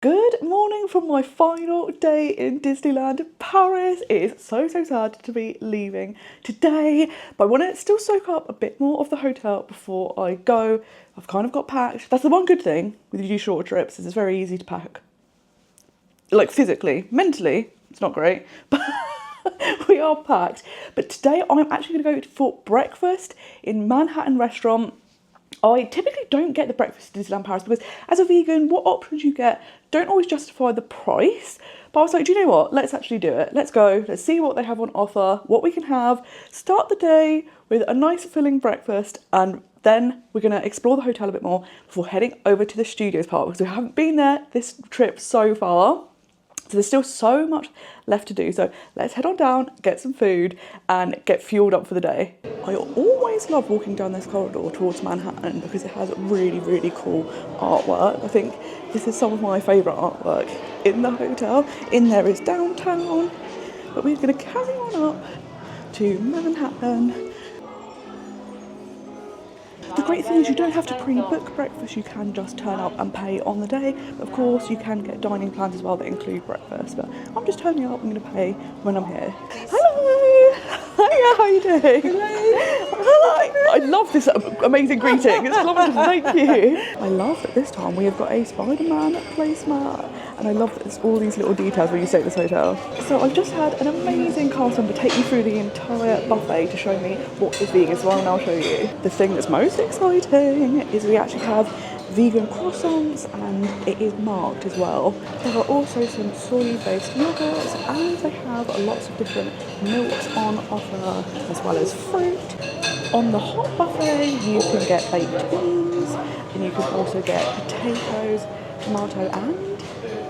Good morning from my final day in Disneyland Paris. It is so sad to be leaving today, but I want to still soak up a bit more of the hotel before I go. I've kind of got packed. That's the one good thing with you short trips, is it's very easy to pack. Like physically, mentally, it's not great, but we are packed. But today I'm actually going to go for breakfast in Manhattan restaurant. I typically don't get the breakfast in Disneyland Paris because as a vegan, what options you get don't always justify the price. But I was like, do you know what? Let's actually do it. Let's go. Let's see what they have on offer, what we can have. Start the day with a nice filling breakfast, and then we're going to explore the hotel a bit more before heading over to the Studios Park because we haven't been there this trip so far. So there's still so much left to do. So let's head on down, get some food and get fueled up for the day. I always love walking down this corridor towards Manhattan because it has really cool artwork. I think this is some of my favourite artwork in the hotel. In there is downtown, but we're going to carry on up to Manhattan. The great thing is you don't have to pre-book breakfast, you can just turn up and pay on the day. But of course you can get dining plans as well that include breakfast, but I'm just turning up, I'm going to pay when I'm here. Hello! Hiya, how are you doing? Hello! I love this amazing greeting, it's lovely, thank you. I love that this time we have got a Spider-Man placemat, and I love that there's all these little details when you stay at this hotel. So I've just had an amazing cast member take me through the entire buffet to show me what is vegan, so I'll show you. The thing that's most exciting is we actually have vegan croissants and it is marked as well. There are also some soy-based yogurts and they have lots of different milks on offer as well as fruit. On the hot buffet you can get baked beans and you can also get potatoes, tomato and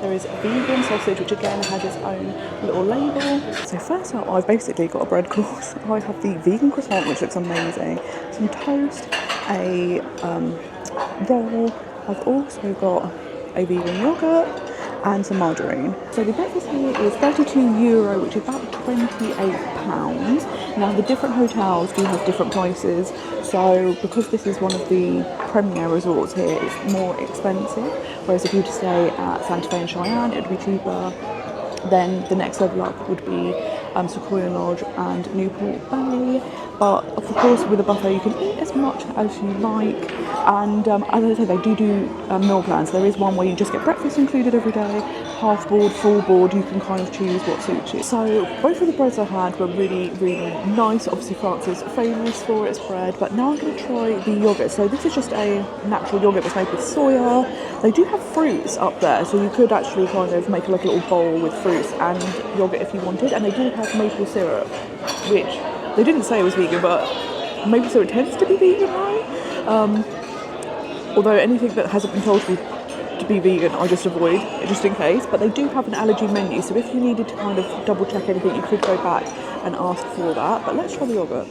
there is vegan sausage, which again has its own little label. So first up, I've basically got a bread course. I have the vegan croissant, which looks amazing. Some toast, a roll. I've also got a vegan yogurt and some margarine. So the breakfast here is €32, which is about £28. Now the different hotels do have different prices. So because this is one of the premier resorts here, it's more expensive. Whereas if you were to stay at Santa Fe and Cheyenne, it would be cheaper. Then the next level up would be Sequoia Lodge and Newport Bay. But of course with a buffet you can eat as much as you like, and as I say, they do meal plans. There is one where you just get breakfast included every day, half board, full board, you can kind of choose what suits you. So both of the breads I had were really nice. Obviously France is famous for its bread, but now I'm going to try the yogurt. So this is just a natural yogurt that's made with soya. They do have fruits up there, so you could actually kind of make like a little bowl with fruits and yogurt if you wanted, and they do have maple syrup, which they didn't say it was vegan, but maple syrup tends to be vegan, right? Although anything that hasn't been told to be vegan, I just avoid, just in case. But they do have an allergy menu, so if you needed to kind of double check anything, you could go back and ask for that. But let's try the yogurt.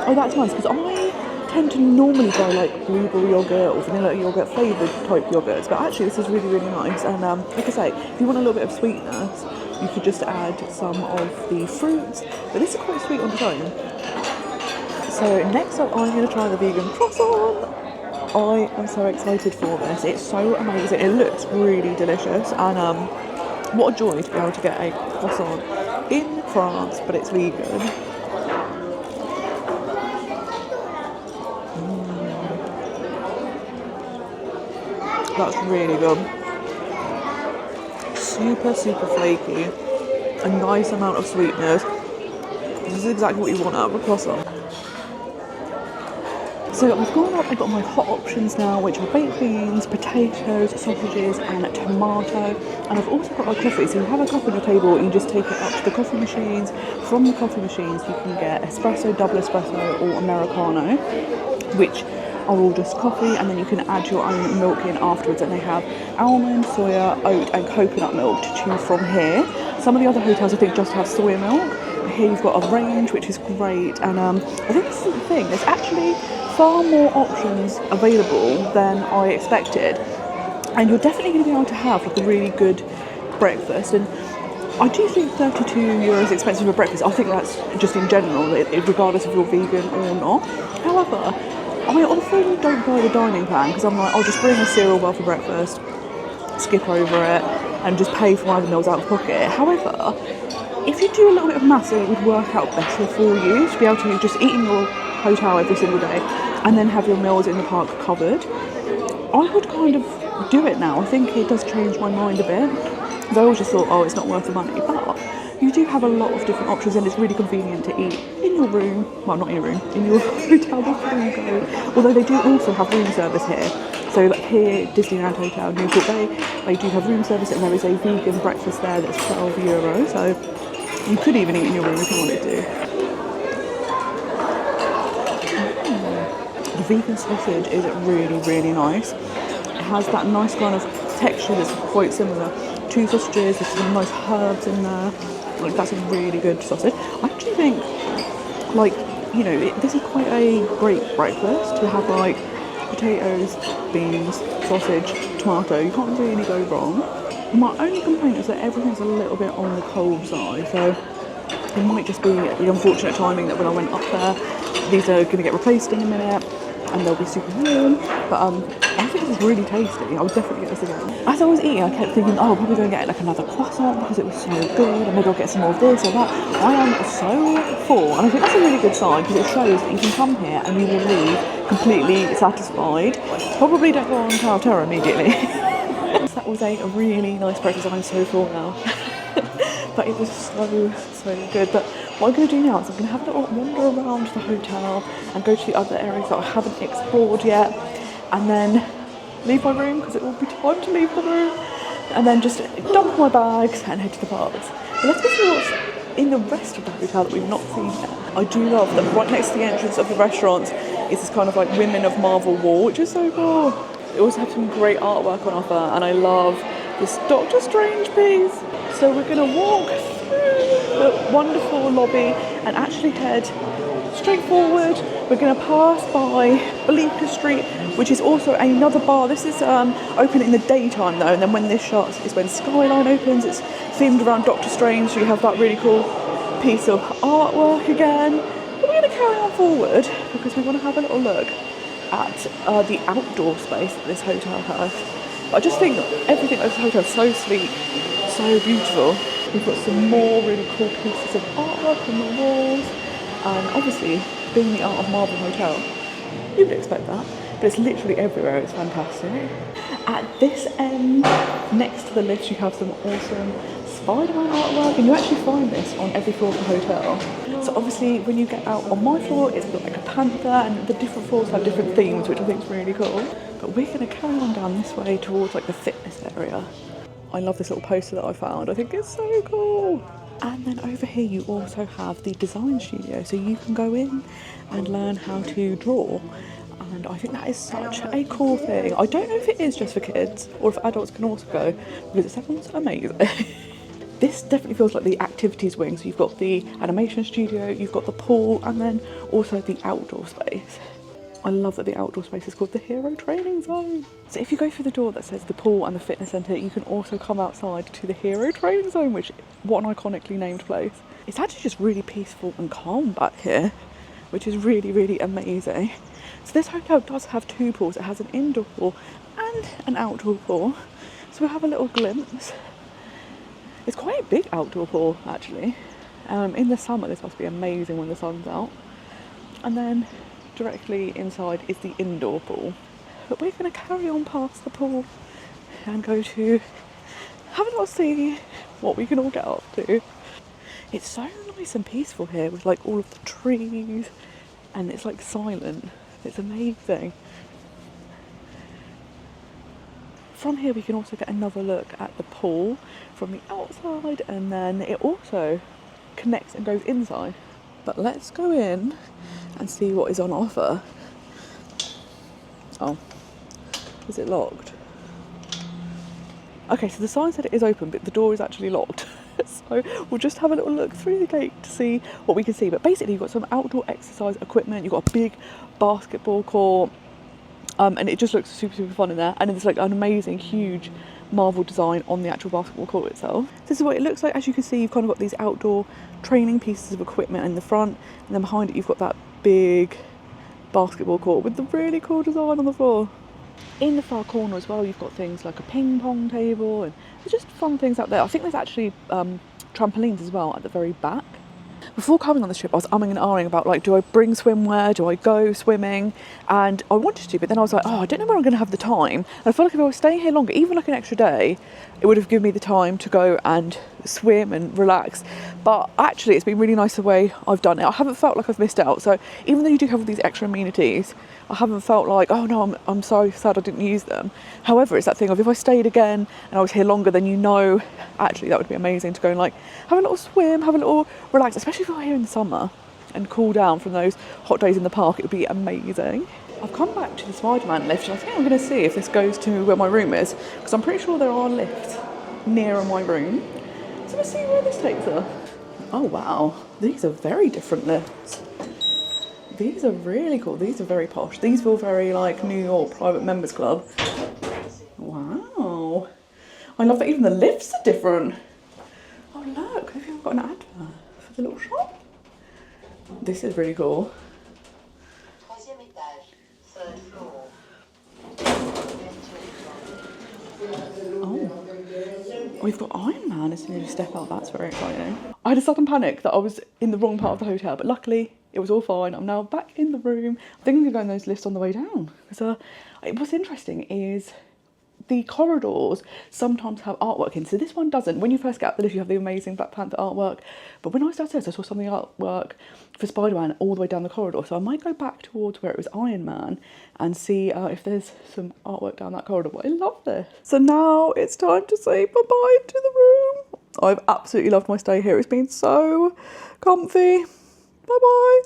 Oh, that's nice, because I tend to normally buy like blueberry yogurt or vanilla yogurt flavoured type yogurts, but actually this is really nice. And like I say, if you want a little bit of sweetness, you could just add some of the fruits, but this is quite sweet on its own. So next up I'm going to try the vegan croissant. I am so excited for this, it's so amazing, it looks really delicious, and what a joy to be able to get a croissant in France, but it's vegan. That's really good. Super flaky. A nice amount of sweetness. This is exactly what you want out of a croissant. So I've gone up, I've got my hot options now, which are baked beans, potatoes, sausages and tomato. And I've also got my coffee. So you have a cup on your table, you just take it up to the coffee machines. From the coffee machines you can get espresso, double espresso or Americano, which are all just coffee, and then you can add your own milk in afterwards, and they have almond, soya, oat and coconut milk to choose from here. Some of the other hotels I think just have soya milk, but here you've got a range which is great, and I think this is the thing, there's actually far more options available than I expected, and you're definitely going to be able to have like a really good breakfast. And I do think €32 is expensive for breakfast. I think that's just in general, regardless if you're vegan or not. However, I often don't buy the dining plan because I'm like, I'll just bring a cereal bar for breakfast, skip over it, and just pay for my other meals out of pocket. However, if you do a little bit of maths, it would work out better for you to be able to just eat in your hotel every single day and then have your meals in the park covered. I would kind of do it now. I think it does change my mind a bit. Because I always just thought, oh, it's not worth the money. But you do have a lot of different options and it's really convenient to eat in your room. Well, not in your room, in your hotel before you go. Although they do also have room service here. So like here, Disneyland Hotel, Newport Bay, they do have room service and there is a vegan breakfast there that's €12. So you could even eat in your room if you wanted to. The vegan sausage is really, really nice. It has that nice kind of texture that's quite similar to sausages. There's some nice herbs in there. Like, that's a really good sausage. I actually think, like, you know, this is quite a great breakfast to have like potatoes, beans, sausage, tomato. You can't really go wrong. My only complaint is that everything's a little bit on the cold side, so it might just be the unfortunate timing that when I went up there, these are going to get replaced in a minute and they'll be super warm. But I think this is really tasty. I would definitely get this again. As I was eating, I kept thinking, oh, I'll probably go and get like another croissant because it was so good, and maybe I'll get some more of this or that. I am so full, and I think that's a really good sign because it shows that you can come here and you will leave completely satisfied. Probably don't go on Tower of Terror immediately. That was a really nice breakfast. I'm so full now. But it was so good. But what I'm going to do now is I'm going to have a little wander around the hotel and go to the other areas that I haven't explored yet, and then leave my room because it will be time to leave the room, and then just dump my bags and head to the parks. But let's go see what's in the rest of the hotel that we've not seen yet. I do love that right next to the entrance of the restaurants is this kind of like Women of Marvel wall, which is so cool. They also have some great artwork on offer, and I love this Doctor Strange piece. So we're going to walk through the wonderful lobby and actually head straight forward. We're going to pass by Bleecker Street, which is also another bar. This is open in the daytime though, and then when this shuts is when Skyline opens. It's themed around Doctor Strange, so you have that really cool piece of artwork again. But we're going to carry on forward because we want to have a little look at the outdoor space that this hotel has. I just think everything at this hotel is so sleek, so beautiful. We've got some more really cool pieces of artwork on the walls, and obviously, being the Art of Marvel Hotel, you would expect that, but it's literally everywhere. It's fantastic. At this end, next to the lift, you have some awesome Spider-Man artwork, and you actually find this on every floor of the hotel. So obviously, when you get out on my floor, it's got like a panther, and the different floors have different themes, which I think is really cool. But we're going to carry on down this way towards like the fitness area. I love this little poster that I found. I think it's so cool. And then over here you also have the design studio, so you can go in and learn how to draw. And I think that is such a cool thing. I don't know if it is just for kids or if adults can also go, because it sounds amazing. This definitely feels like the activities wing. So you've got the animation studio, you've got the pool, and then also the outdoor space. I love that the outdoor space is called the Hero Training Zone. So if you go through the door that says the pool and the fitness centre, you can also come outside to the Hero Training Zone, which, what an iconically named place. It's actually just really peaceful and calm back here, which is really, really amazing. So this hotel does have two pools. It has an indoor pool and an outdoor pool. So we'll have a little glimpse. It's quite a big outdoor pool, actually. In the summer, this must be amazing when the sun's out. And then directly inside is the indoor pool. But we're going to carry on past the pool and go to have a little see what we can all get up to. It's so nice and peaceful here with like all of the trees, and it's like silent. It's amazing. From here we can also get another look at the pool from the outside, and then it also connects and goes inside. But let's go in and see what is on offer. Oh, is it locked? Okay, so the sign said it is open, but the door is actually locked. So we'll just have a little look through the gate to see what we can see. But basically you've got some outdoor exercise equipment, you've got a big basketball court, and it just looks super, super fun in there. And there's like an amazing, huge Marvel design on the actual basketball court itself. This is what it looks like. As you can see, you've kind of got these outdoor training pieces of equipment in the front, and then behind it you've got that big basketball court with the really cool design on the floor. In the far corner as well, you've got things like a ping pong table, and there's just fun things out there. I think there's actually trampolines as well at the very back. Before coming on this trip, I was umming and ahhing about, like, do I bring swimwear? Do I go swimming? And I wanted to, but then I was like, oh, I don't know where I'm going to have the time. And I feel like if I was staying here longer, even like an extra day, it would have given me the time to go and swim and relax. But actually, it's been really nice the way I've done it. I haven't felt like I've missed out. So even though you do have all these extra amenities, I haven't felt like, oh no, I'm so sad I didn't use them. However, it's that thing of, if I stayed again and I was here longer, then you know, actually that would be amazing to go and like have a little swim, have a little relax, especially if you're here in the summer and cool down from those hot days in the park. It would be amazing. I've come back to the Spider-Man lift, and I think I'm going to see if this goes to where my room is, because I'm pretty sure there are lifts nearer my room. So let's see where this takes us. Oh wow, these are very different lifts. These are really cool. These are very posh. These feel very like New York Private Members Club. Wow. I love that even the lifts are different. Oh look, they've even got an advert for the little shop. This is really cool. Oh, we've got Iron Man as soon as you step out. That's very exciting. I had a sudden panic that I was in the wrong part of the hotel, but luckily it was all fine. I'm now back in the room. I think I'm going to go on those lifts on the way down. So what's interesting is the corridors sometimes have artwork in. So this one doesn't. When you first get up the lift, you have the amazing Black Panther artwork. But when I was downstairs, I saw some of the artwork for Spider-Man all the way down the corridor. So I might go back towards where it was Iron Man and see if there's some artwork down that corridor. But I love this. So now it's time to say bye-bye to the room. I've absolutely loved my stay here. It's been so comfy. Bye-bye.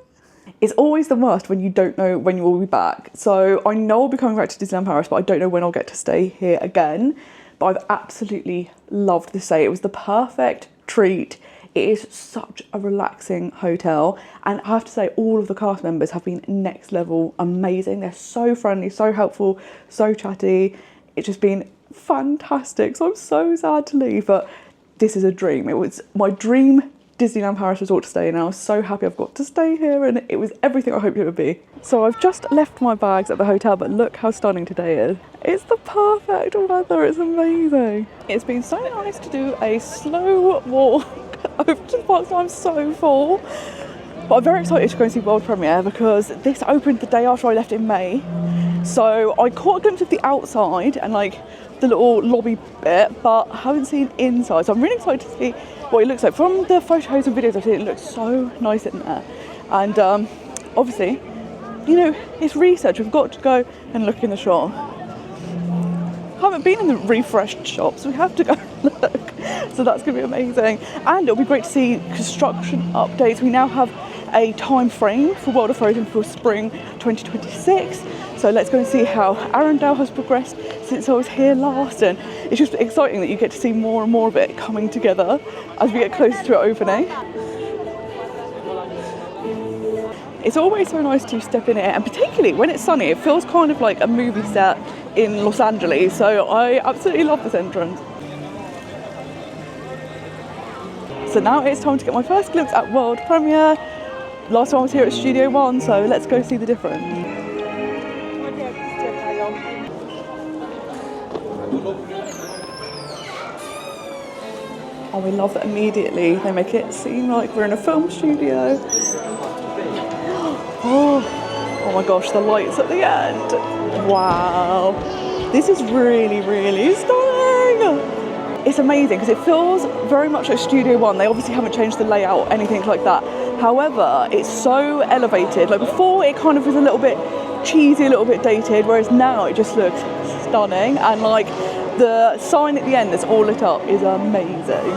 It's always the worst when you don't know when you will be back. So I know I'll be coming back to Disneyland Paris, but I don't know when I'll get to stay here again. But I've absolutely loved this stay. It was the perfect treat. It is such a relaxing hotel. And I have to say, all of the cast members have been next level amazing. They're so friendly, so helpful, so chatty. It's just been fantastic. So I'm so sad to leave, but this is a dream. It was my dream Disneyland Paris resort to stay in, and I was so happy I've got to stay here, and it was everything I hoped it would be. So I've just left my bags at the hotel, but look how stunning today is. It's the perfect weather, it's amazing. It's been so nice to do a slow walk over to the park, so I'm so full. But I'm very excited to go and see World Premiere because this opened the day after I left in May. So I caught a glimpse of the outside and like the little lobby bit, but I haven't seen inside. So I'm really excited to see what it looks like. From the photos and videos I've seen, it looks so nice in there. And obviously, you know, it's research. We've got to go and look in the shop. I haven't been in the refreshed shops, so we have to go and look. So that's going to be amazing. And it'll be great to see construction updates. We now have a time frame for World of Frozen for spring 2026. So let's go and see how Arendelle has progressed since I was here last. And it's just exciting that you get to see more and more of it coming together as we get closer to it opening. It's always so nice to step in here, and particularly when it's sunny, it feels kind of like a movie set in Los Angeles. So I absolutely love this entrance. So now it's time to get my first glimpse at World Premiere. Last time I was here at Studio One, so let's go see the difference. Oh, we love that immediately they make it seem like we're in a film studio. Oh my gosh, the lights at the end. Wow. This is really, really stunning. It's amazing because it feels very much like Studio One. They obviously haven't changed the layout or anything like that. However, it's so elevated. Like before, it kind of was a little bit cheesy, a little bit dated, whereas now it just looks stunning. And like the sign at the end that's all lit up is amazing.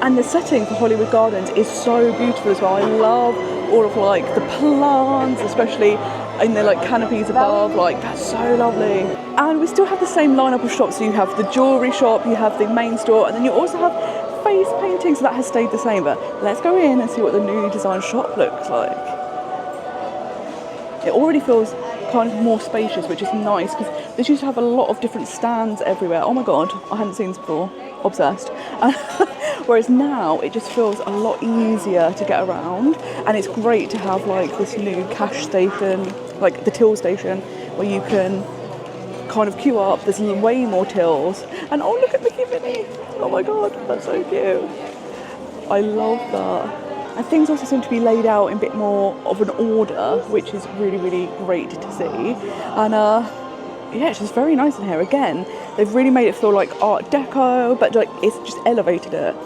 And the setting for Hollywood Gardens is so beautiful as well. I love all of like the plants, especially in the like canopies above. Like that's so lovely. And we still have the same lineup of shops. So you have the jewellery shop, you have the main store, and then you also have face painting. So that has stayed the same. But let's go in and see what the newly designed shop looks like. It already feels kind of more spacious, which is nice, because this used to have a lot of different stands everywhere. Oh my god, I hadn't seen this before. Obsessed. Whereas now it just feels a lot easier to get around, and it's great to have like this new cash station, like the till station, where you can kind of queue up. There's way more tills, and oh, look at Mickey Minnie. Oh my god, that's so cute. I love that. And things also seem to be laid out in a bit more of an order, which is really, really great to see. And yeah, it's just very nice in here. Again, they've really made it feel like Art Deco, but like it's just elevated it.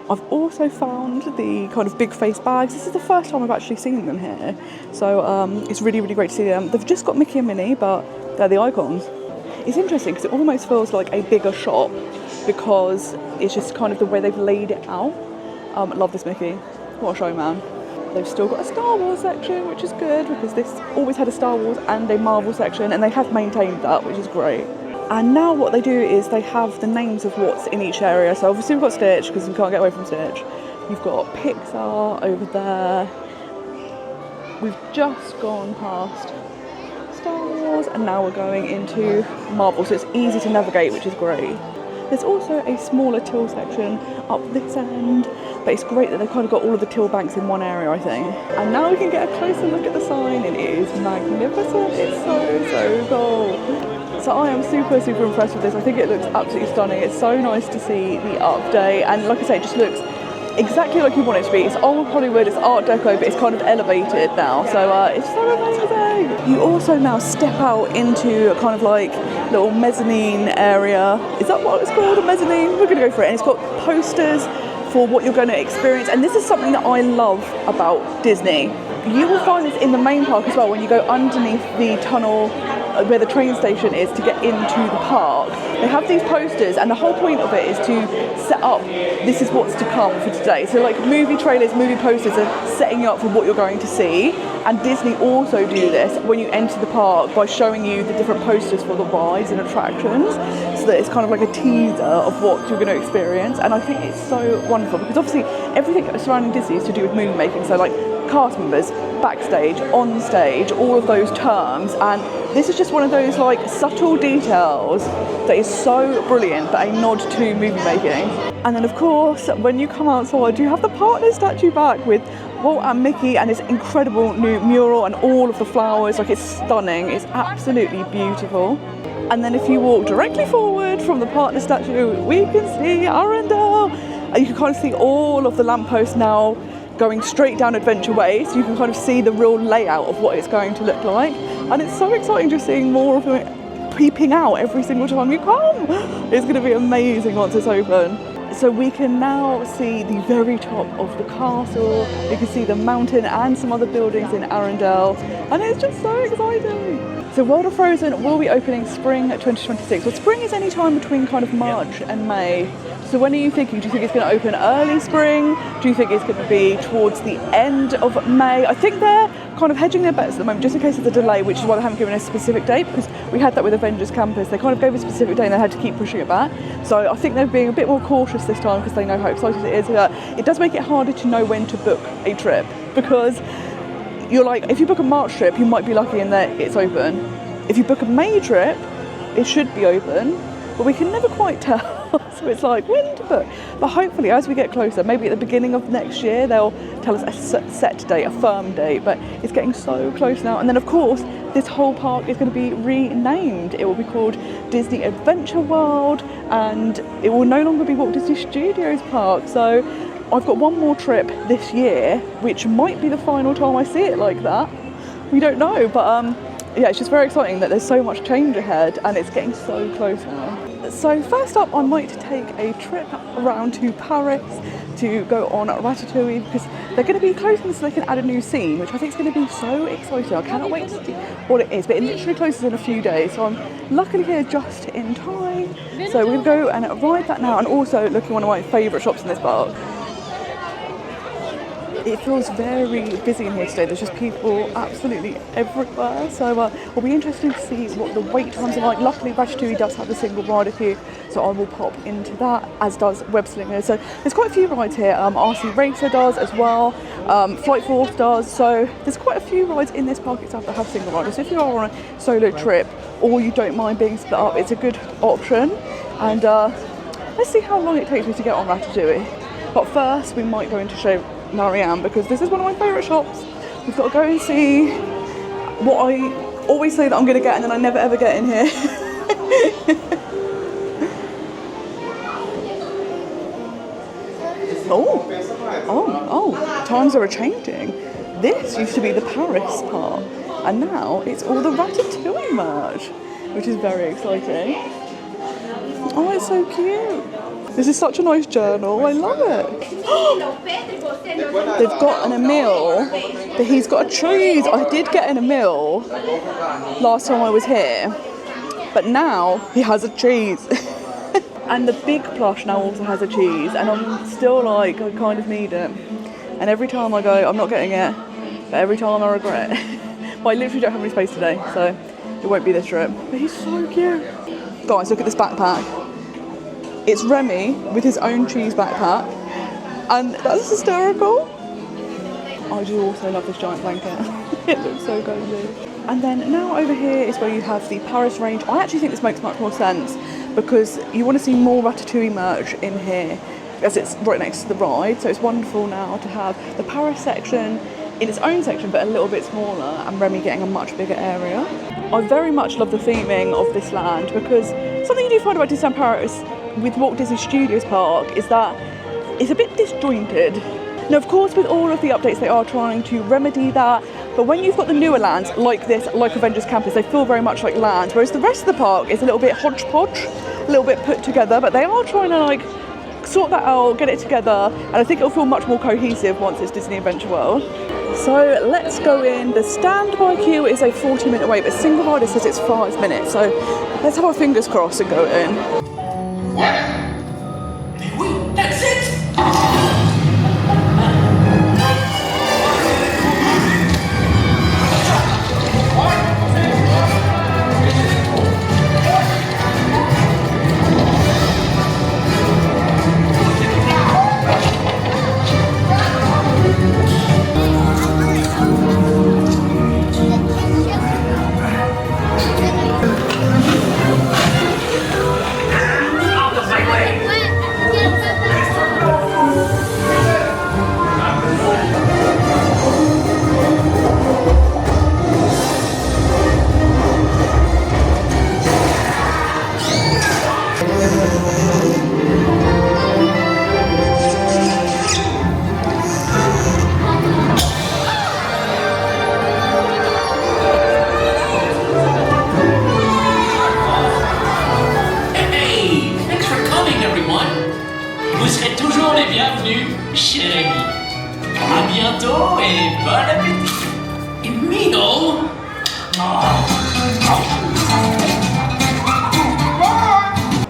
I've also found the kind of big face bags. This is the first time I've actually seen them here. So it's really, really great to see them. They've just got Mickey and Minnie, but they're the icons. It's interesting because it almost feels like a bigger shop because it's just kind of the way they've laid it out. I love this Mickey. What a showman. They've still got a Star Wars section, which is good because this always had a Star Wars and a Marvel section, and they have maintained that, which is great. And now what they do is they have the names of what's in each area. So obviously we've got Stitch because we can't get away from Stitch. You've got Pixar over there. We've just gone past Star Wars and now we're going into Marvel, so it's easy to navigate, which is great. There's also a smaller till section up this end, but it's great that they've kind of got all of the till banks in one area, I think. And now we can get a closer look at the sign, and it is magnificent. It's so cool. So I am super, super impressed with this. I think it looks absolutely stunning. It's so nice to see the update, and like I say, it just looks exactly like you want it to be. It's old Hollywood, it's Art Deco, but it's kind of elevated now. So it's so amazing. You also now step out into a kind of like little mezzanine area. Is that what it's called, a mezzanine? We're going to go for it. And it's got posters for what you're going to experience. And this is something that I love about Disney. You will find this in the main park as well when you go underneath the tunnel where the train station is to get into the park. They have these posters, and the whole point of it is to set up, this is what's to come for today. So like movie trailers, movie posters are setting you up for what you're going to see. And Disney also do this when you enter the park by showing you the different posters for the rides and attractions, so that it's kind of like a teaser of what you're going to experience. And I think it's so wonderful because obviously everything surrounding Disney is to do with movie making. So like cast members, backstage, on stage, all of those terms, and this is just one of those like subtle details that is so brilliant, that a nod to movie making. And then of course when you come outside you have the partner statue back with Walt and Mickey and this incredible new mural and all of the flowers. Like, it's stunning, it's absolutely beautiful. And then if you walk directly forward from the partner statue, we can see Arendelle, and you can kind of see all of the lampposts now going straight down Adventure Way, so you can kind of see the real layout of what it's going to look like. And it's so exciting just seeing more of it peeping out every single time you come. It's going to be amazing once it's open. So we can now see the very top of the castle, you can see the mountain and some other buildings in Arendelle, and it's just so exciting. So World of Frozen will be opening spring 2026. Well, spring is any time between kind of March and May. So when are you thinking? Do you think it's going to open early spring? Do you think it's going to be towards the end of May? I think they're kind of hedging their bets at the moment, just in case there's a delay, which is why they haven't given a specific date, because we had that with Avengers Campus. They kind of gave a specific date and they had to keep pushing it back. So I think they're being a bit more cautious this time because they know how excited it is. It does make it harder to know when to book a trip, because you're like, if you book a March trip, you might be lucky in that it's open. If you book a May trip, it should be open, but we can never quite tell. So it's like, when to book? But hopefully as we get closer, maybe at the beginning of next year, they'll tell us a set date, a firm date, but it's getting so close now. And then of course, this whole park is going to be renamed. It will be called Disney Adventure World, and it will no longer be Walt Disney Studios Park. So I've got one more trip this year, which might be the final time I see it like that. We don't know, but yeah, it's just very exciting that there's so much change ahead and it's getting so close now. So first up, I might take a trip around to Paris to go on Ratatouille, because they're going to be closing so they can add a new scene, which I think is going to be so exciting. I cannot wait to see what it is, but it literally closes in a few days, so I'm luckily here just in time. So we're going to go and ride that now, and also look at one of my favourite shops in this park. It feels very busy in here today. There's just people absolutely everywhere. So we'll be interested to see what the wait times are like. Luckily, Ratatouille does have a single rider queue, so I will pop into that, as does Web Slinger. So there's quite a few rides here. RC Racer does as well. Flight 4 stars. So there's quite a few rides in this park itself that have single riders. So if you are on a solo trip or you don't mind being split up, it's a good option. And let's see how long it takes me to get on Ratatouille. But first we might go in to show Marianne, because this is one of my favourite shops. We've got to go and see what I always say that I'm going to get and then I never ever get in here. Oh, times are changing. This used to be the Paris part, and now it's all the Ratatouille merch, which is very exciting. Oh, it's so cute. This is such a nice journal, I love it. They've got an Emile, but he's got a cheese. I did get an Emile last time I was here, but now he has a cheese. And the big plush now also has a cheese, and I'm still like, I kind of need it. And every time I go, I'm not getting it, but every time I regret. But I literally don't have any space today, so it won't be this trip. But he's so cute. Guys, look at this backpack. It's Remy with his own cheese backpack, and that's hysterical. I do also love this giant blanket. It looks so cozy. And then now over here is where you have the Paris range. I actually think this makes much more sense because you want to see more Ratatouille merch in here as it's right next to the ride. So it's wonderful now to have the Paris section in its own section but a little bit smaller, and Remy getting a much bigger area. I very much love the theming of this land, because something you do find about Disneyland Paris with Walt Disney Studios Park is that it's a bit disjointed. Now, of course, with all of the updates, they are trying to remedy that, but when you've got the newer lands like this, like Avengers Campus, they feel very much like lands, whereas the rest of the park is a little bit hodgepodge, a little bit put together, but they are trying to like sort that out, get it together, and I think it'll feel much more cohesive once it's Disney Adventure World. So let's go in. The standby queue is a 40-minute wait, but single rider says it's 5 minutes, so let's have our fingers crossed and go in. Oui, that's it!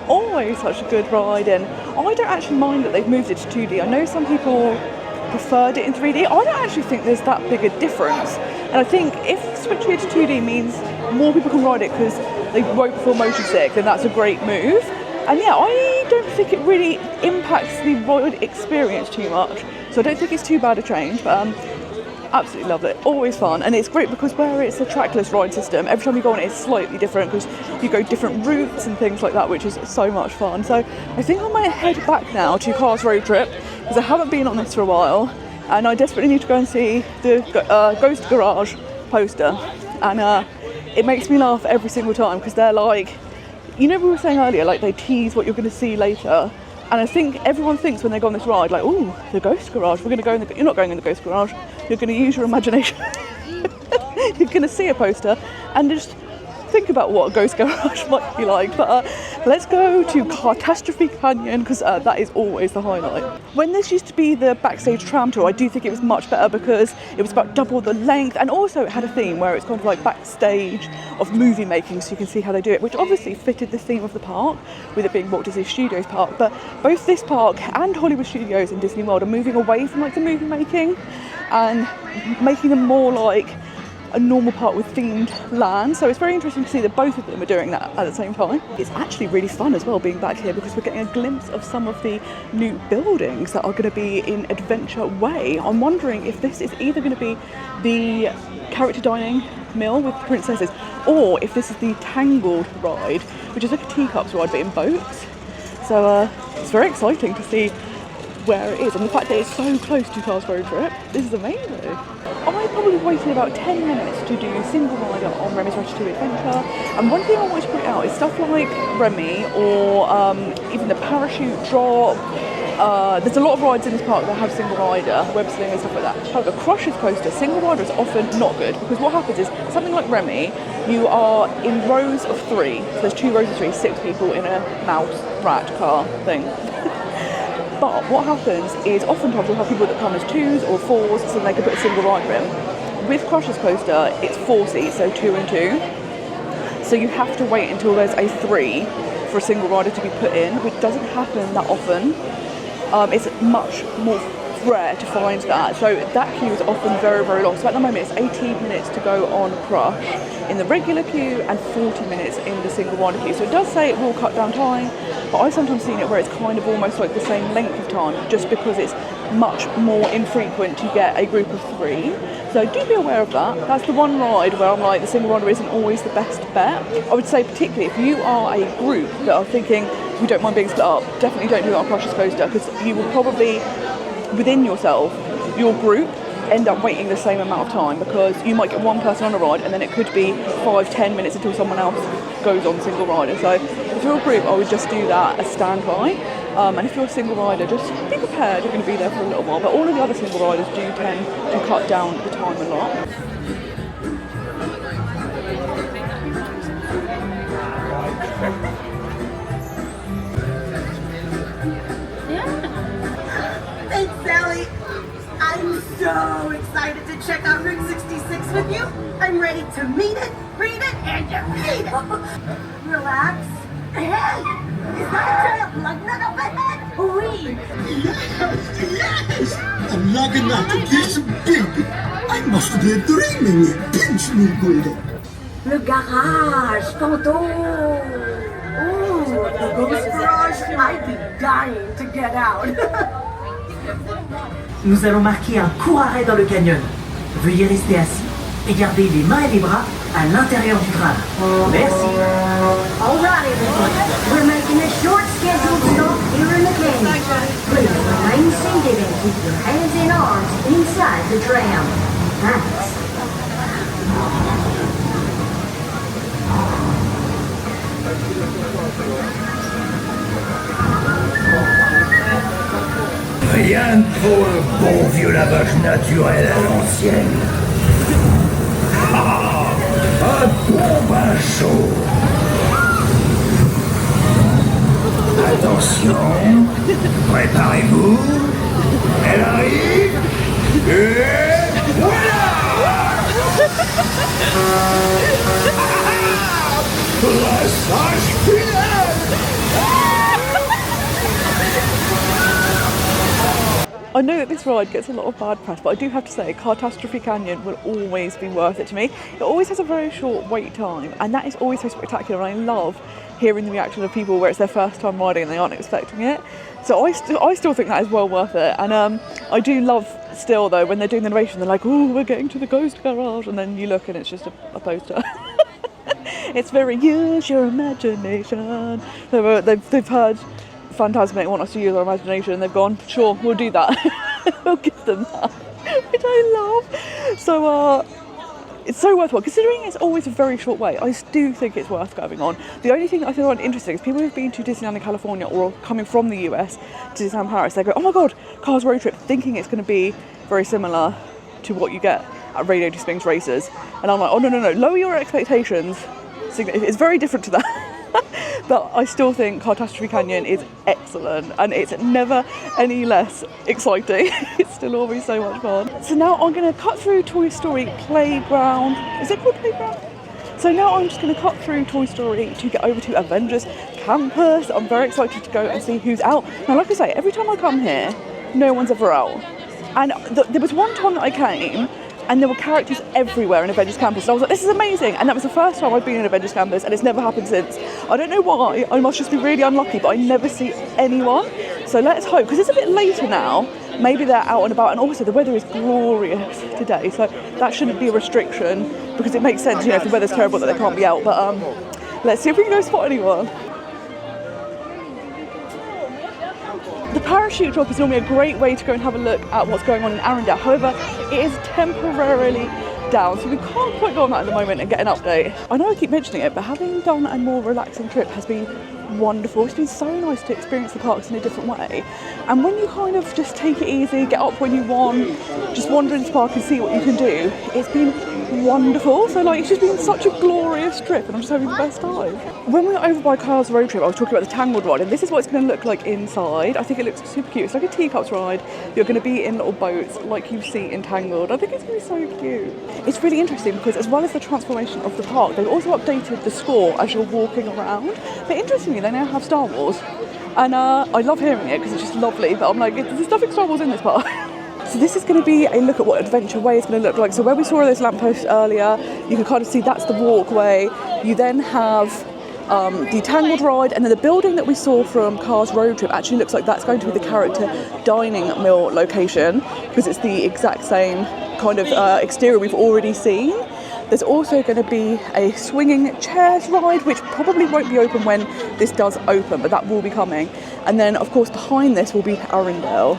Always such a good ride, and I don't actually mind that they've moved it to 2D. I know some people preferred it in 3D. I don't actually think there's that big a difference, and I think if switching it to 2D means more people can ride it because they won't feel motion sick, then that's a great move. And yeah, I don't think it really impacts the ride experience too much, so I don't think it's too bad a change, but absolutely love it. Always fun, and it's great because where it's a trackless ride system, every time you go on it, it's slightly different because you go different routes and things like that, which is so much fun. So I think I might head back now to Cars Road Trip because I haven't been on this for a while, and I desperately need to go and see the Ghost Garage poster, and it makes me laugh every single time because they're like, you know, we were saying earlier, like they tease what you're going to see later. And I think everyone thinks when they go on this ride, like, oh, the Ghost Garage, we're going to go in the... You're not going in the Ghost Garage. You're going to use your imagination. You're going to see a poster and just think about what a Ghost Garage might be like. But let's go to Catastrophe Canyon because that is always the highlight. When this used to be the backstage tram tour, I do think it was much better because it was about double the length, and also it had a theme where it's kind of like backstage of movie making, so you can see how they do it, which obviously fitted the theme of the park with it being Walt Disney Studios Park. But both this park and Hollywood Studios and Disney World are moving away from like the movie making and making them more like a normal park with themed land. So it's very interesting to see that both of them are doing that at the same time. It's actually really fun as well being back here because we're getting a glimpse of some of the new buildings that are going to be in Adventure Way. I'm wondering if this is either going to be the character dining mill with princesses, or if this is the Tangled ride, which is like a teacups ride but in boats. So it's very exciting to see where it is, and the fact that it's so close to Cars Road Trip. This is amazing. I probably waited about 10 minutes to do single rider on Remy's Ratatouille Adventure, and one thing I wanted to point out is stuff like Remy or even the parachute drop. There's a lot of rides in this park that have single rider, web sling and stuff like that. However, Crush's Coaster, single rider is often not good because what happens is something like Remy, you are in rows of 3. So there's 2 rows of 3, 6 people in a mouse rat car thing. But what happens is oftentimes you'll have people that come as 2s or 4s so they can put a single rider in. With Crush's Coaster, it's 4 seats, so 2 and 2. So you have to wait until there's a 3 for a single rider to be put in, which doesn't happen that often. It's much more rare to find that. So that queue is often very, very long. So at the moment it's 18 minutes to go on Crush in the regular queue and 40 minutes in the single rider queue. So it does say it will cut down time, but I've sometimes seen it where it's kind of almost like the same length of time just because it's much more infrequent to get a group of 3. So do be aware of that. That's the one ride where I'm like, the single rider isn't always the best bet. I would say particularly if you are a group that are thinking we don't mind being split up, definitely don't do that on Crush's Coaster because you will probably, within yourself, your group end up waiting the same amount of time because you might get one person on a ride and then it could be 5-10 minutes until someone else goes on single rider. So if you're a group, I would just do that as standby. And if you're a single rider, just be prepared, you're going to be there for a little while. But all of the other single riders do tend to cut down the time a lot. Thanks, Sally. I'm so excited to check out Route 66 with you. I'm ready to meet it, read it, and defeat it. Relax. Hey! Is that a giant lug nut up ahead? Oui. Yes! A lug nut is big. I must be dreaming. Pinch me good. Le garage, fantôme. Ooh, the ghost garage. I'd be dying to get out. Nous allons marquer un court arrêt dans le canyon. Veuillez rester assis et garder les mains et les bras à l'intérieur du train. Merci. All right, everyone. We're making a short scheduled stop here in the canyon. Please remain seated and keep your hands and arms inside the tram. Thanks. Rien pour le bon vieux lavage naturel à l'ancienne. Ah, un bon bain chaud. Attention, préparez-vous. Elle arrive. Et voilà. Brassage final. I know that this ride gets a lot of bad press, but I do have to say Catastrophe Canyon will always be worth it to me. It always has a very short wait time, and that is always so spectacular, and I love hearing the reaction of people where it's their first time riding and they aren't expecting it. So I still think that is well worth it, and I do love still though when they're doing the narration, they're like, oh, we're getting to the ghost garage, and then you look and it's just a poster. It's very use your imagination. They've heard Phantasmic want us to use our imagination and they've gone, sure, we'll do that. We'll give them that, which I love. So it's so worthwhile considering it's always a very short wait. I do think it's worth going on. The only thing that I find interesting is people who've been to Disneyland in California or coming from the US to Disneyland Paris, they go, oh my god, Cars Road Trip, thinking it's going to be very similar to what you get at Radio Springs Races, and I'm like, oh no, lower your expectations. It's very different to that. But I still think Catastrophe Canyon is excellent and it's never any less exciting. It's still always so much fun. So now I'm going to cut through Toy Story Playground. Is it called Playground? So now I'm just going to cut through Toy Story to get over to Avengers Campus. I'm very excited to go and see who's out. Now, like I say, every time I come here, no one's ever out. And there was one time that I came and there were characters everywhere in Avengers Campus, and I was like, this is amazing. And that was the first time I've been in Avengers Campus, and it's never happened since. I don't know why, I must just be really unlucky, but I never see anyone. So let's hope, because it's a bit later now, maybe they're out and about, and also the weather is glorious today, so that shouldn't be a restriction, because it makes sense, you know, if the weather's terrible that they can't be out. But let's see if we can go spot anyone. The parachute drop is normally a great way to go and have a look at what's going on in Arendelle. However, it is temporarily down, so we can't quite go on that at the moment and get an update. I know I keep mentioning it, but having done a more relaxing trip has been wonderful. It's been so nice to experience the parks in a different way. And when you kind of just take it easy, get up when you want, just wander into the park and see what you can do, it's been wonderful. So like, it's just been such a glorious trip, and I'm just having the best time. When we were over by Carl's road trip, I was talking about the Tangled ride, and this is what it's going to look like inside. I think it looks super cute. It's like a teacups ride. You're going to be in little boats like you see in Tangled. I think it's going to be so cute. It's really interesting because as well as the transformation of the park, they've also updated the score as you're walking around. But interestingly, they now have Star Wars, and I love hearing it because it's just lovely. But I'm like, there's nothing Star Wars in this park. So this is going to be a look at what Adventure Way is going to look like. So where we saw those lampposts earlier, you can kind of see that's the walkway. You then have the Tangled ride, and then the building that we saw from Car's road trip actually looks like that's going to be the character dining mill location, because it's the exact same kind of exterior we've already seen. There's also going to be a swinging chairs ride, which probably won't be open when this does open, but that will be coming. And then, of course, behind this will be Arendelle.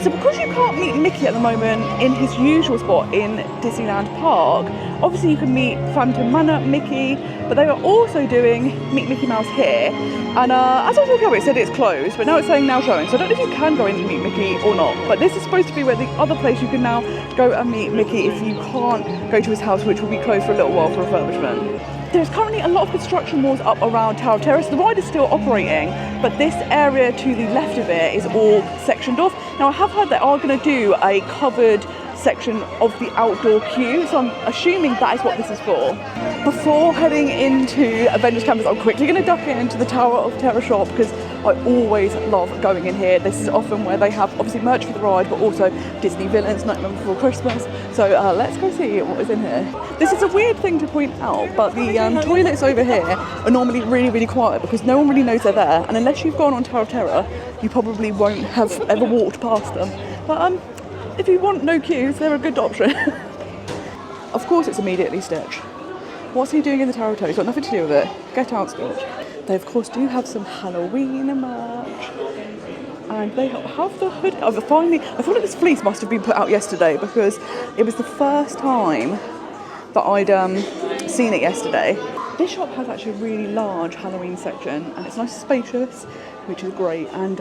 So because you can't meet Mickey at the moment in his usual spot in Disneyland Park, obviously you can meet Phantom Manor Mickey, but they are also doing Meet Mickey Mouse here. And as I was walking over, it said it's closed, but now it's saying now showing. So I don't know if you can go in and meet Mickey or not, but this is supposed to be where the other place you can now go and meet Mickey if you can't go to his house, which will be closed for a little while for refurbishment. There's currently a lot of construction walls up around Tower of Terror, so the ride is still operating, but this area to the left of it is all sectioned off. Now I have heard they are going to do a covered section of the outdoor queue, so I'm assuming that is what this is for. Before heading into Avengers Campus, I'm quickly going to duck into the Tower of Terror shop because I always love going in here. This is often where they have obviously merch for the ride, but also Disney villains, Nightmare Before Christmas. So let's go see what is in here. This is a weird thing to point out, but the toilets over here are normally really, really quiet because no one really knows they're there, and unless you've gone on Tower of Terror, you probably won't have ever walked past them. But if you want no queues, they're a good option. Of course it's immediately Stitch. What's he doing in the Tower of Terror? He's got nothing to do with it. Get out, Stitch. They of course do have some Halloween merch. And they have the hood. Oh, finally, I thought this fleece must have been put out yesterday because it was the first time that I'd seen it yesterday. This shop has actually a really large Halloween section, and it's nice and spacious, which is great. And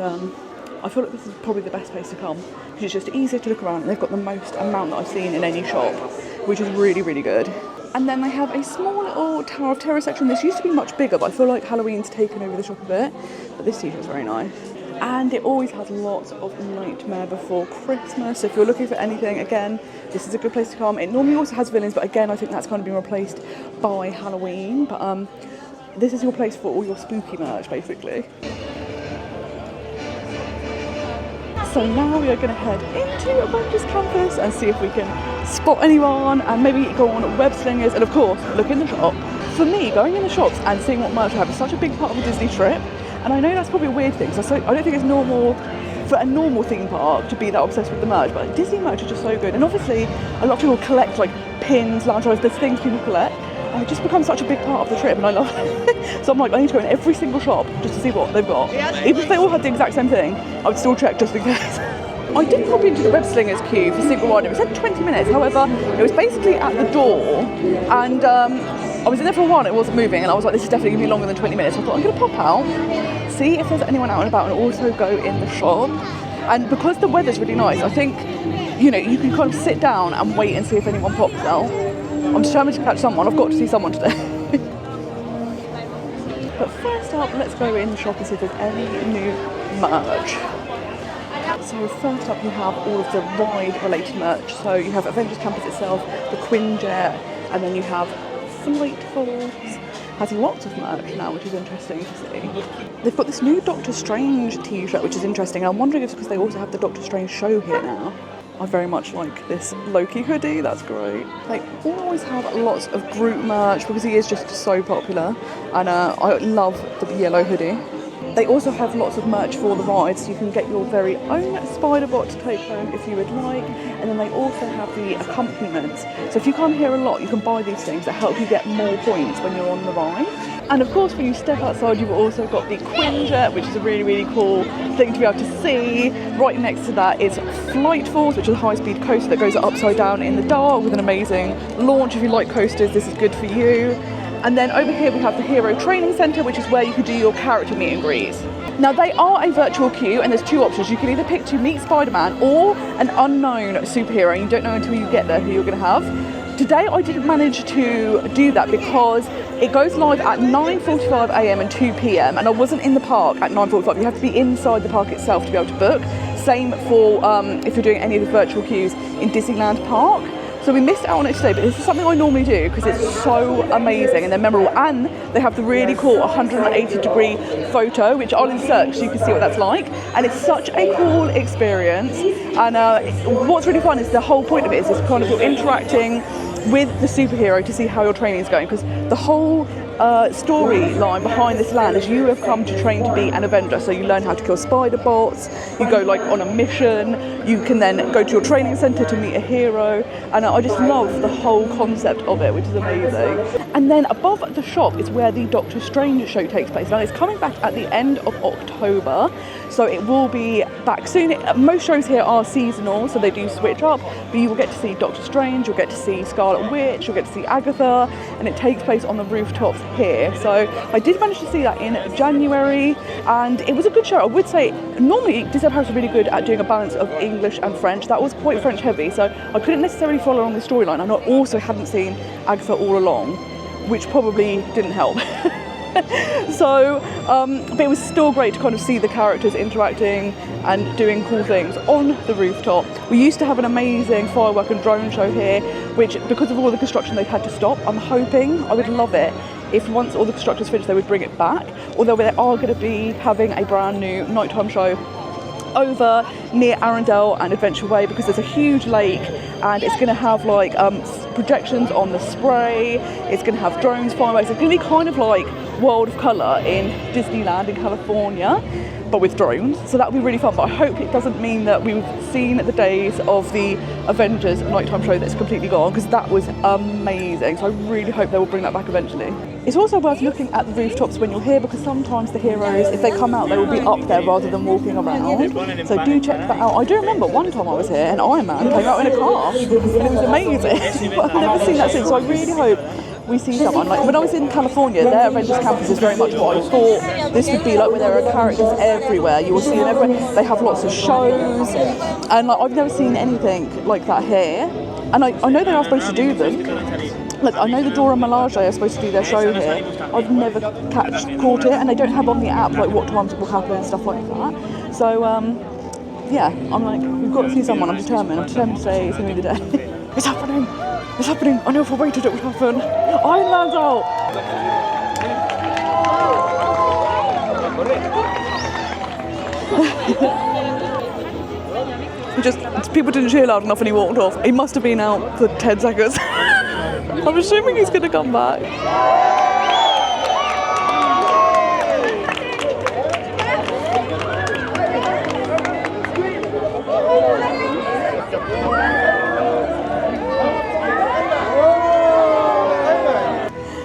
I feel like this is probably the best place to come because it's just easier to look around, and they've got the most amount that I've seen in any shop, which is really, really good. And then they have a small little Tower of Terror section. This used to be much bigger, but I feel like Halloween's taken over the shop a bit. But this t-shirt's very nice. And it always has lots of Nightmare Before Christmas. So if you're looking for anything, again, this is a good place to come. It normally also has villains, but again, I think that's kind of been replaced by Halloween. But this is your place for all your spooky merch, basically. So now we are going to head into Avengers Campus and see if we can spot anyone and maybe go on web slingers and of course look in the shop. For me, going in the shops and seeing what merch I have is such a big part of a Disney trip, and I know that's probably a weird thing, so I don't think it's normal for a normal theme park to be that obsessed with the merch, but Disney merch is just so good. And obviously a lot of people collect like pins, lounge rides, there's things people collect, and it just becomes such a big part of the trip, and I love it. So I'm like, I need to go in every single shop just to see what they've got. Even if they all had the exact same thing, I would still check just in case. I did pop into the web slingers queue for single rider. It said 20 minutes, however, it was basically at the door, and I was in there for a while and it wasn't moving, and I was like, this is definitely going to be longer than 20 minutes. So I thought, I'm going to pop out, see if there's anyone out and about, and also go in the shop. And because the weather's really nice, I think, you know, you can kind of sit down and wait and see if anyone pops out. I'm determined to catch someone. I've got to see someone today. But first up, let's go in the shop and see if there's any new merch. So first up, you have all of the ride-related merch. So you have Avengers Campus itself, the Quinjet, and then you have Flightfuls. Has lots of merch now, which is interesting to see. They've got this new Doctor Strange t-shirt, which is interesting. I'm wondering if it's because they also have the Doctor Strange show here now. I very much like this Loki hoodie, that's great. They always have lots of Groot merch because he is just so popular, and I love the yellow hoodie. They also have lots of merch for the rides, so you can get your very own Spider-Bot to take home if you would like, and then they also have the accompaniments. So if you come here a lot, you can buy these things that help you get more points when you're on the ride. And of course, when you step outside, you've also got the Quinjet, which is a really, really cool thing to be able to see. Right next to that is Flight Force, which is a high-speed coaster that goes upside down in the dark with an amazing launch. If you like coasters, this is good for you. And then over here we have the Hero Training Centre, which is where you can do your character meet and greets. Now they are a virtual queue, and there's two options. You can either pick to meet Spider-Man or an unknown superhero, and you don't know until you get there who you're going to have. Today I didn't manage to do that because it goes live at 9:45 a.m. and 2 p.m. and I wasn't in the park at 9:45. You have to be inside the park itself to be able to book. Same for if you're doing any of the virtual queues in Disneyland Park. So we missed out on it today, but this is something I normally do because it's so amazing and they're memorable. And they have the really cool 180-degree photo, which I'll insert so you can see what that's like. And it's such a cool experience. And what's really fun is the whole point of it is this kind of you're interacting with the superhero to see how your training is going, because the whole storyline behind this land is you have come to train to be an Avenger. So you learn how to kill spider bots, you go like on a mission, you can then go to your training centre to meet a hero, and I just love the whole concept of it, which is amazing. And then above the shop is where the Doctor Strange show takes place. Now it's coming back at the end of October, so it will be back soon. Most shows here are seasonal, so they do switch up, but you will get to see Doctor Strange, you'll get to see Scarlet Witch, you'll get to see Agatha, and it takes place on the rooftops here. So I did manage to see that in January, and it was a good show. I would say normally Disneyland Paris is really good at doing a balance of English and French. That was quite French heavy, so I couldn't necessarily follow along the storyline, and I also hadn't seen Agatha all along, which probably didn't help. So, but it was still great to kind of see the characters interacting and doing cool things on the rooftop. We used to have an amazing firework and drone show here, which because of all the construction they've had to stop. I'm hoping, I would love it if once all the construction's finished they would bring it back, although they are going to be having a brand new nighttime show over near Arundel and Adventure Way, because there's a huge lake and it's going to have like projections on the spray, it's going to have drones, fireworks. It's going to be kind of like World of Colour in Disneyland in California, but with drones, so that will be really fun. But I hope it doesn't mean that we've seen the days of the Avengers nighttime show that's completely gone, because that was amazing. So I really hope they will bring that back eventually. It's also worth looking at the rooftops when you're here, because sometimes the heroes, if they come out, they will be up there rather than walking around. So do check that out. I do remember one time I was here and Iron Man came out in a car, and it was amazing. But I've never seen that since, so I really hope we see someone. Like when I was in California, their Avengers Campus is very much what I thought this would be like, where there are characters everywhere. You will see them everywhere. They have lots of shows, and like I've never seen anything like that here. And I know they are supposed to do them. Like I know the Dora Milaje are supposed to do their show here. I've never caught it, and they don't have on the app like what times it will happen and stuff like that. So yeah, I'm like, we've got to see someone. I'm determined to say it's going to be the day. It's happening. It's happening. I know if I waited it would happen. Iron Man's out. People didn't cheer loud enough and he walked off. He must have been out for 10 seconds. I'm assuming he's going to come back.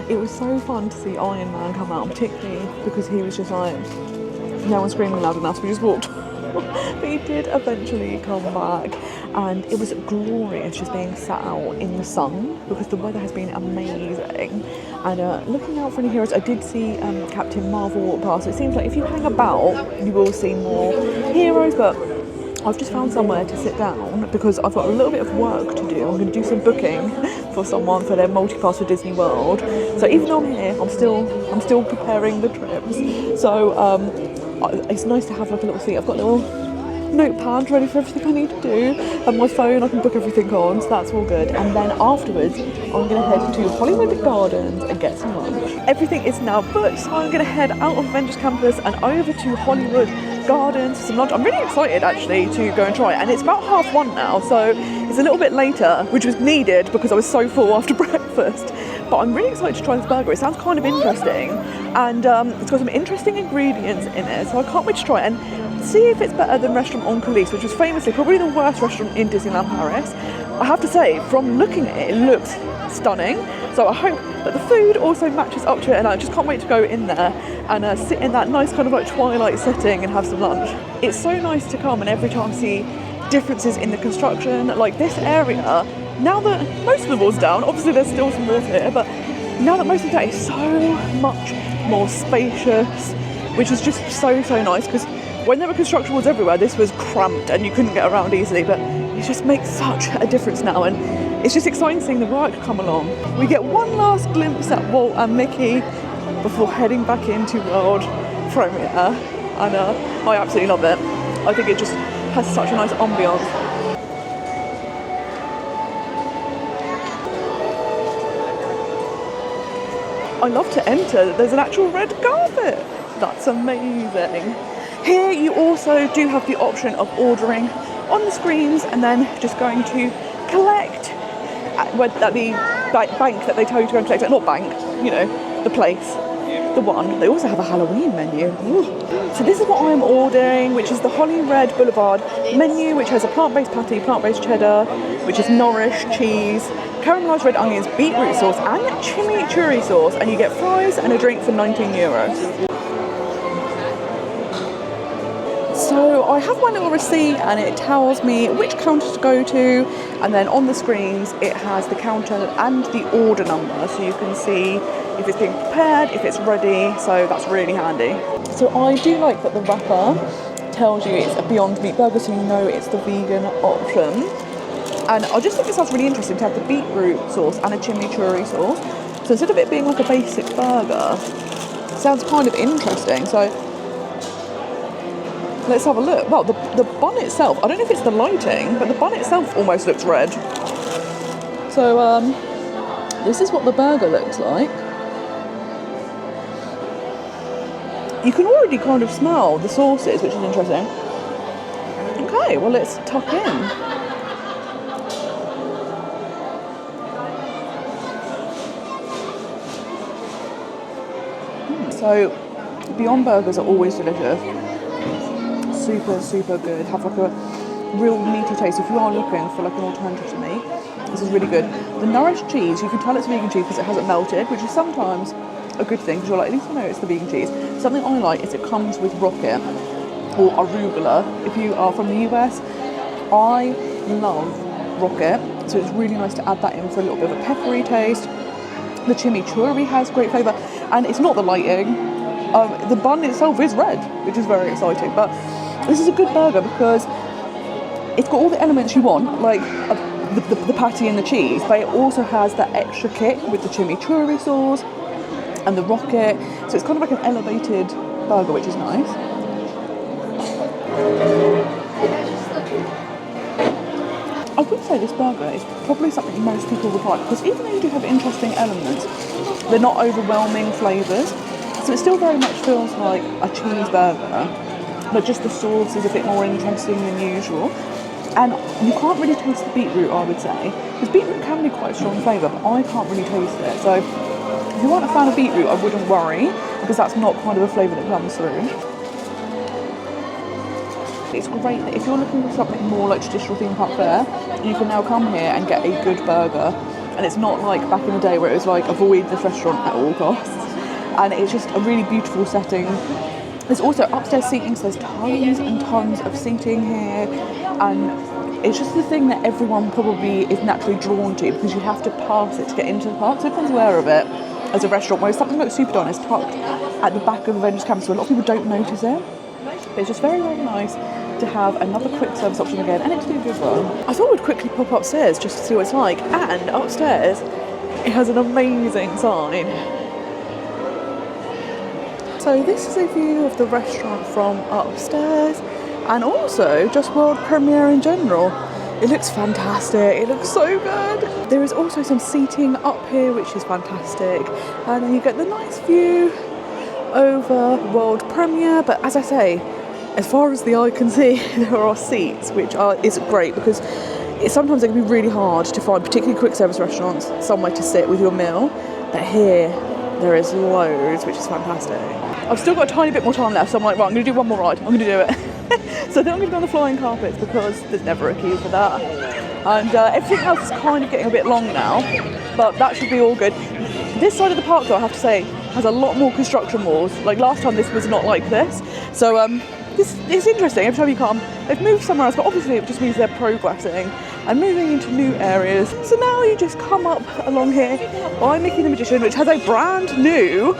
It was so fun to see Iron Man come out, particularly because he was just like, no one's screaming loud enough, so we just walked. But he did eventually come back, and it was glorious just being sat out in the sun because the weather has been amazing. And looking out for any heroes, I did see Captain Marvel walk past. So it seems like if you hang about, you will see more heroes, but I've just found somewhere to sit down because I've got a little bit of work to do. I'm going to do some booking for someone for their multi-pass for Disney World. So even though I'm here, I'm still preparing the trips. So it's nice to have like a little seat. I've got little notepad ready for everything I need to do, and my phone I can book everything on, so that's all good. And then afterwards I'm going to head to Hollywood Gardens and get some lunch. Everything is now booked, so I'm going to head out of Avengers Campus and over to Hollywood Gardens for some lunch. I'm really excited actually to go and try it, and it's about 1:30 now, so it's a little bit later, which was needed because I was so full after breakfast. But I'm really excited to try this burger. It sounds kind of interesting, and it's got some interesting ingredients in it, so I can't wait to try it and see if it's better than Restaurant en Coulisses, which was famously probably the worst restaurant in Disneyland Paris. I have to say, from looking at it, it looks stunning, so I hope that the food also matches up to it, and I just can't wait to go in there and sit in that nice kind of like twilight setting and have some lunch. It's so nice to come and every time see differences in the construction. Like this area, now that most of the wall's down, obviously there's still some walls here, but now that most of that is so much more spacious, which is just so nice, because when there were construction walls everywhere, this was cramped and you couldn't get around easily, but it just makes such a difference now, and it's just exciting seeing the work come along. We get one last glimpse at Walt and Mickey before heading back into World Premiere, and I absolutely love it. I think it just has such a nice ambiance. I love to enter. There's an actual red carpet. That's amazing. Here you also do have the option of ordering on the screens and then just going to collect at the bank that they tell you to go and collect. Not bank, you know, the place. The one. They also have a Halloween menu. Ooh. So this is what I'm ordering, which is the Holly Red Boulevard menu, which has a plant-based patty, plant-based cheddar, which is nourish, cheese, caramelised red onions, beetroot sauce and chimichurri sauce, and you get fries and a drink for €19. So I have my little receipt and it tells me which counter to go to, and then on the screens it has the counter and the order number, so you can see if it's being prepared, if it's ready, so that's really handy. So I do like that the wrapper tells you it's a Beyond Meat burger, so you know it's the vegan option. And I just think it sounds really interesting to have the beetroot sauce and a chimichurri sauce. So instead of it being like a basic burger, it sounds kind of interesting. So let's have a look. Well, the bun itself, I don't know if it's the lighting, but the bun itself almost looks red. So this is what the burger looks like. You can already kind of smell the sauces, which is interesting. Okay, well let's tuck in. So Beyond Burgers are always delicious. Super good. Have like a real meaty taste. If you are looking for like an alternative to meat, this is really good. The nourished cheese, you can tell it's vegan cheese because it hasn't melted, which is sometimes a good thing because you're like, at least I know it's the vegan cheese. Something I like is it comes with rocket or arugula. If you are from the US, I love rocket, so it's really nice to add that in for a little bit of a peppery taste. The chimichurri has great flavour, and it's not the lighting. The bun itself is red, which is very exciting, but this is a good burger because it's got all the elements you want, like the patty and the cheese, but it also has that extra kick with the chimichurri sauce and the rocket, so it's kind of like an elevated burger, which is nice. I would say this burger is probably something most people would like, because even though you do have interesting elements, they're not overwhelming flavours, so it still very much feels like a cheeseburger, but just the sauce is a bit more interesting than usual. And you can't really taste the beetroot, I would say, because beetroot can be quite a strong flavour, but I can't really taste it. So if you aren't a fan of beetroot, I wouldn't worry, because that's not kind of a flavour that comes through. It's great that if you're looking for something more like traditional theme park fare, you can now come here and get a good burger. And it's not like back in the day where it was like, avoid this restaurant at all costs. And it's just a really beautiful setting. There's also upstairs seating, so there's tons and tons of seating here. And it's just the thing that everyone probably is naturally drawn to, because you have to pass it to get into the park. So everyone's aware of it as a restaurant, whereas something like Superdon is tucked at the back of Avengers Campus, so a lot of people don't notice it. But it's just very, very nice to have another quick service option again, and it's a good one. I thought we'd quickly pop upstairs just to see what it's like, and upstairs it has an amazing sign. So this is a view of the restaurant from upstairs. and also just world premiere in general. It looks fantastic, it looks so good. There is also some seating up here which is fantastic, and then you get the nice view over world premiere. But as I say, as far as the eye can see, there are seats, which is great because sometimes it can be really hard to find, particularly quick service restaurants, somewhere to sit with your meal. But here, there is loads, which is fantastic. I've still got a tiny bit more time left, so I'm like, right, I'm going to do one more ride. I'm going to do it. So then I'm going to go on the flying carpets because there's never a queue for that. And everything else is kind of getting a bit long now, but that should be all good. This side of the park, though, I have to say, has a lot more construction walls. Like last time, this was not like this. So this is interesting. Every time you come, they've moved somewhere else, but obviously it just means they're progressing and moving into new areas. So now you just come up along here by Mickey the Magician, which has a brand new,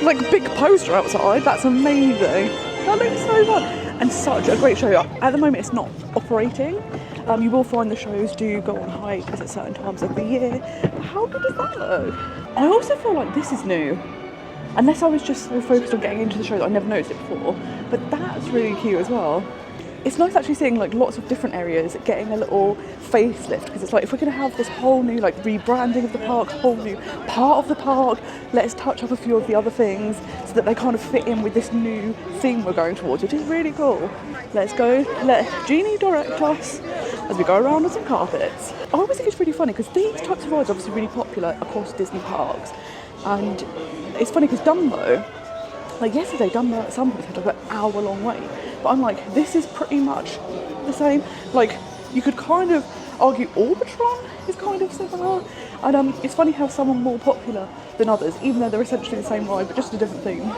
like, big poster outside. That's amazing. That looks so fun. And such a great show. At the moment, it's not operating. You will find the shows do go on hiatus at certain times of the year. But how good is that though? I also feel like this is new. Unless I was just so focused on getting into the show that I never noticed it before. But that's really cute as well. It's nice actually seeing like lots of different areas getting a little facelift, because it's like, if we're going to have this whole new like rebranding of the park, whole new part of the park, let's touch up a few of the other things so that they kind of fit in with this new theme we're going towards, which is really cool. Let's go, let Jeannie direct us as we go around on some carpets. I always think it's really funny because these types of rides are obviously really popular across Disney parks, and it's funny because Dumbo, like yesterday, Dumbo at some point had like an hour-long wait. But I'm like, this is pretty much the same. Like, you could kind of argue Orbitron is kind of similar. And it's funny how some are more popular than others, even though they're essentially the same ride, but just a different theme.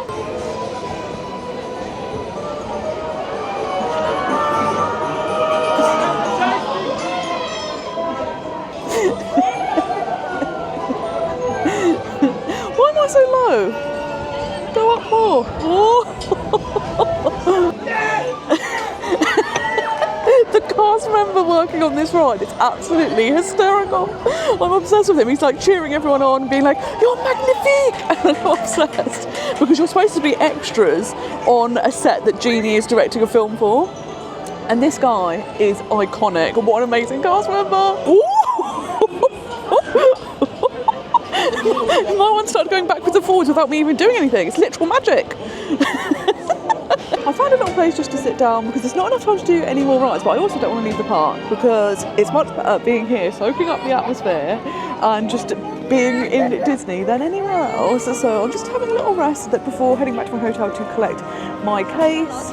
Why am I so low? Go up more. The cast member working on this ride is absolutely hysterical. I'm obsessed with him. He's like cheering everyone on, being like, "You're magnifique!" And I'm obsessed because you're supposed to be extras on a set that Jeannie is directing a film for. And this guy is iconic. What an amazing cast member! My one started going backwards and forwards without me even doing anything. It's literal magic. I found a little place just to sit down because there's not enough time to do any more rides, but I also don't want to leave the park because it's much better being here, soaking up the atmosphere and just being in Disney than anywhere else. So I'm just having a little rest before heading back to my hotel to collect my case.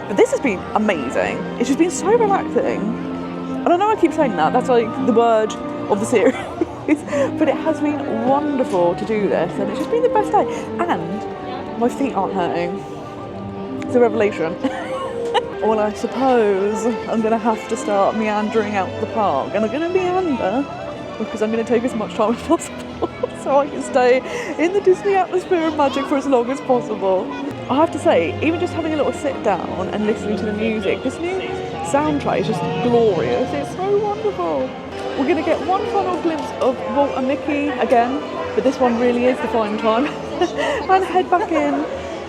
But this has been amazing. It's just been so relaxing. And I know I keep saying that, that's like the word of the series. But it has been wonderful to do this, and it's just been the best day. And my feet aren't hurting. It's a revelation. Well, I suppose I'm going to have to start meandering out the park, and I'm going to meander because I'm going to take as much time as possible so I can stay in the Disney atmosphere and magic for as long as possible. I have to say, even just having a little sit down and listening to the music, this new soundtrack is just glorious. It's so wonderful. We're going to get one final glimpse of Walt and Mickey again, but this one really is the final time. And head back in,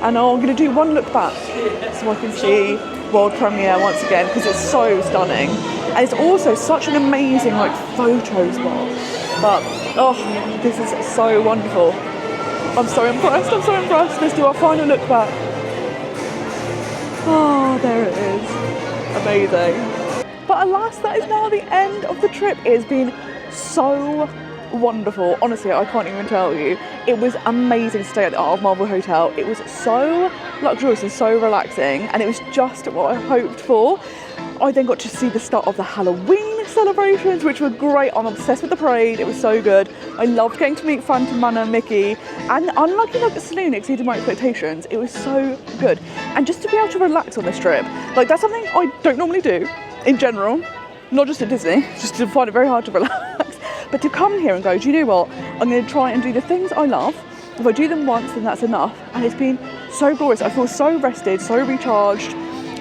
and I'm going to do one look back so I can see world premiere once again because it's so stunning. And it's also such an amazing like photo spot. But oh, this is so wonderful. I'm so impressed, I'm so impressed. Let's do our final look back. Oh, there it is. Amazing. But alas, that is now the end of the trip. It has been so wonderful. Honestly, I can't even tell you. It was amazing to stay at the Art of Marvel Hotel. It was so luxurious and so relaxing, and it was just what I hoped for. I then got to see the start of the Halloween celebrations, which were great. I'm obsessed with the parade. It was so good. I loved getting to meet Phantom Man and Mickey, and unlucky Nugget Saloon exceeded my expectations. It was so good. And just to be able to relax on this trip, like that's something I don't normally do in general, not just at Disney, just to find it very hard to relax. But to come here and go, do you know what? I'm going to try and do the things I love. If I do them once, then that's enough. And it's been so glorious. I feel so rested, so recharged.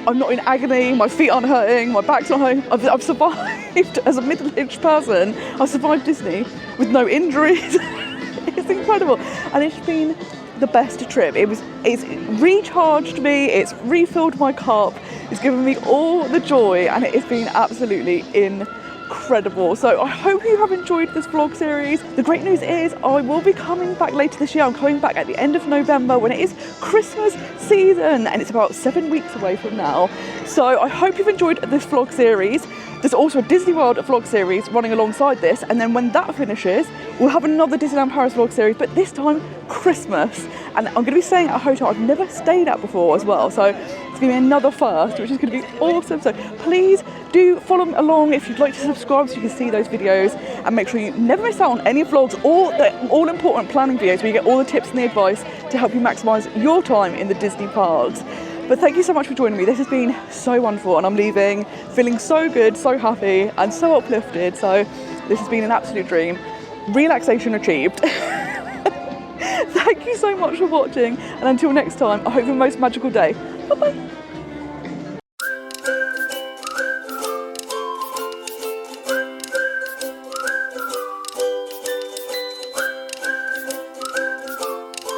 I'm not in agony, my feet aren't hurting, my back's not hurting. I've survived as a middle-aged person. I've survived Disney with no injuries. It's incredible. And it's been the best trip. It's recharged me, it's refilled my cup, it's given me all the joy, and it has been absolutely incredible. So I hope you have enjoyed this vlog series. The great news is I will be coming back later this year. I'm coming back at the end of November when it is Christmas season, and it's about 7 weeks away from now. So I hope you've enjoyed this vlog series. There's also a Disney World vlog series running alongside this, and then when that finishes, we'll have another Disneyland Paris vlog series, but this time Christmas. And I'm going to be staying at a hotel I've never stayed at before as well, so it's going to be another first, which is going to be awesome. So please do follow along if you'd like to subscribe so you can see those videos, and make sure you never miss out on any vlogs or the all-important planning videos where you get all the tips and the advice to help you maximise your time in the Disney parks. But thank you so much for joining me. This has been so wonderful, and I'm leaving feeling so good, so happy, and so uplifted. So this has been an absolute dream. Relaxation achieved. Thank you so much for watching, and until next time, I hope you have a most magical day. Bye bye.